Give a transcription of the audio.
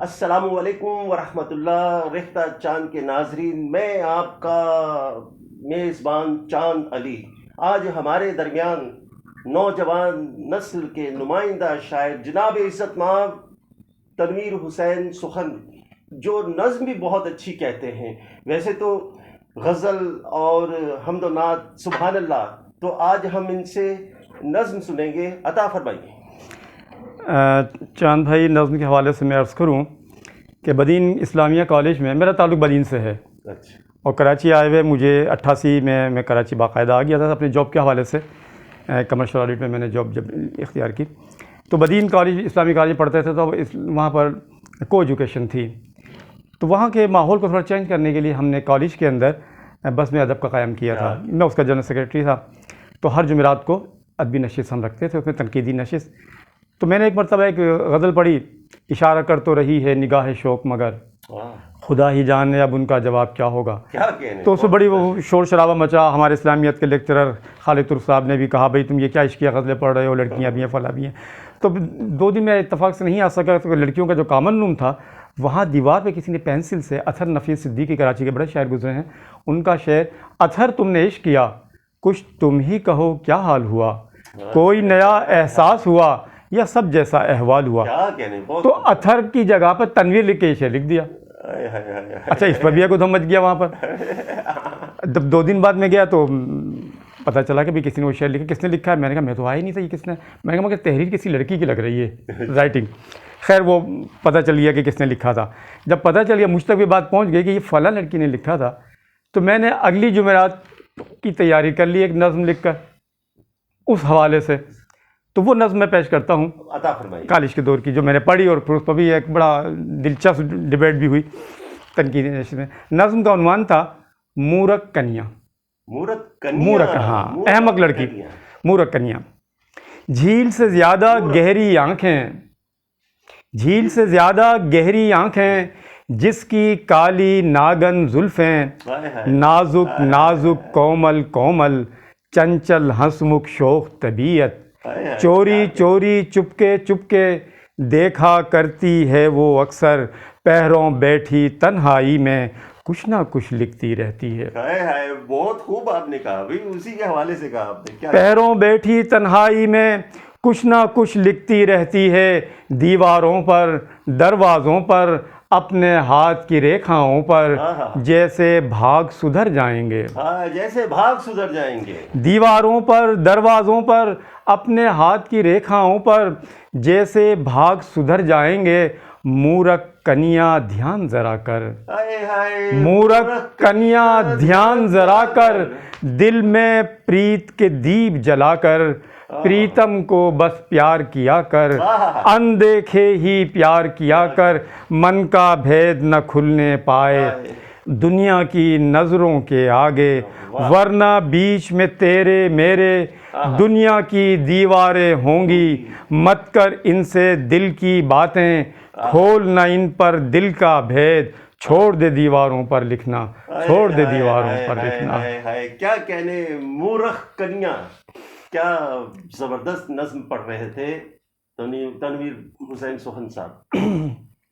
السلام علیکم ورحمۃ اللہ ریختہ چاند کے ناظرین، میں آپ کا میزبان چاند علی آج ہمارے درمیان نوجوان نسل کے نمائندہ شاعر جناب عزت مآب تنویر حسین سخن، جو نظم بھی بہت اچھی کہتے ہیں، ویسے تو غزل اور حمد و نعت سبحان اللہ، تو آج ہم ان سے نظم سنیں گے، عطا فرمائیے۔ چاند بھائی، نظم کے حوالے سے میں عرض کروں کہ بدین اسلامیہ کالج میں میرا تعلق بدین سے ہے، اچھا، اور کراچی آئے ہوئے مجھے 88 میں کراچی باقاعدہ آ گیا تھا اپنے جاب کے حوالے سے۔ کمرشل آڈٹ میں نے جاب جب اختیار کی تو بدین کالج اسلامی کالج پڑھتے تھے، تو وہاں پر کو ایجوکیشن تھی، تو وہاں کے ماحول کو تھوڑا چینج کرنے کے لیے ہم نے کالج کے اندر بس میں ادب کا قیام کیا تھا۔ میں اس کا جنرل سیکریٹری تھا، تو ہر جمعرات کو ادبی نشست ہم رکھتے تھے، اس میں تنقیدی نشست۔ تو میں نے ایک مرتبہ ایک غزل پڑھی، اشارہ کر تو رہی ہے نگاہ شوق مگر خدا ہی جانے اب ان کا جواب کیا ہوگا۔ تو اس میں بڑی وہ شور شرابہ مچا۔ ہمارے اسلامیت کے لیکچرر خالد ترک صاحب نے بھی کہا بھائی تم یہ کیا عشقیہ غزلیں پڑھ رہے ہو، لڑکیاں بھی ہیں فلاں بھی ہیں۔ تو 2 دن میں اتفاق سے نہیں آ سکا، تو لڑکیوں کا جو کامن روم تھا وہاں دیوار پہ کسی نے پینسل سے اطہر نفیس صدیقی کراچی کے بڑے شاعر گزرے ہیں، ان کا شعر اطہر تم نے عشق کیا کچھ تم ہی کہو کیا حال ہوا، کوئی نیا احساس ہوا یا سب جیسا احوال ہوا۔ تو اطہر کی جگہ پر تنویر لکھ کے یہ شعر لکھ دیا۔ اچھا، اس پر بھی کچھ مچ گیا وہاں پر۔ جب 2 دن بعد میں گیا تو پتہ چلا کہ کسی نے وہ شعر لکھا، کس نے لکھا ہے؟ میں نے کہا میں تو آیا ہی نہیں تھا، یہ کس نے؟ میں نے کہا مگر تحریر کسی لڑکی کی لگ رہی ہے، رائٹنگ۔ خیر وہ پتہ چل گیا کہ کس نے لکھا تھا۔ جب پتہ چل گیا، مجھ تک بھی بات پہنچ گئی کہ یہ فلاں لڑکی نے لکھا تھا، تو میں نے اگلی جمعرات کی تیاری کر لی ایک نظم لکھ کر اس حوالے سے۔ تو وہ نظم میں پیش کرتا ہوں عطا فرمائیے، کالج کے دور کی، جو میں نے پڑھی، اور پھر اس پر بھی ایک بڑا دلچسپ ڈبیٹ بھی ہوئی تنقیدی نشست میں۔ نظم کا عنوان تھا مورک کنیا۔ مورک، ہاں، احمق لڑکی، مورک کنیا۔ جھیل سے زیادہ گہری آنکھیں، جھیل سے زیادہ گہری آنکھیں، جس کی کالی ناگن زلفیں، نازک نازک کومل کومل، چنچل ہنسمکھ شوخ طبیعت، چوری چوری چپکے چپکے دیکھا کرتی ہے وہ اکثر، پہروں بیٹھی تنہائی میں کچھ نہ کچھ لکھتی رہتی ہے۔ بہت خوب آپ نے کہا، اسی کے حوالے سے کہا آپ نے۔ پہروں بیٹھی تنہائی میں کچھ نہ کچھ لکھتی رہتی ہے، دیواروں پر دروازوں پر اپنے ہاتھ کی ریکھاؤں پر، جیسے بھاگ سدھر جائیں گے، جیسے بھاگ سدھر جائیں گے، دیواروں پر دروازوں پر اپنے ہاتھ کی ریکھاؤں پر، جیسے بھاگ سدھر جائیں گے، مورک کنیا دھیان ذرا کر، مورک کنیا دھیان ذرا کر، دل میں پریت کے دیپ جلا کر، پریتم کو بس پیار کیا کر، اندیکھے ہی پیار کیا کر، من کا بھید نہ کھلنے پائے دنیا کی نظروں کے آگے، ورنہ بیچ میں تیرے میرے دنیا کی دیواریں ہوں گی، مت کر ان سے دل کی باتیں، کھول نہ ان پر دل کا بھید، چھوڑ دے دیواروں پر لکھنا، چھوڑ دے دیواروں پر لکھنا۔ کیا کہنے، مورخ کنیا، کیا زبردست نظم پڑھ رہے تھے تنویر حسین سخن صاحب۔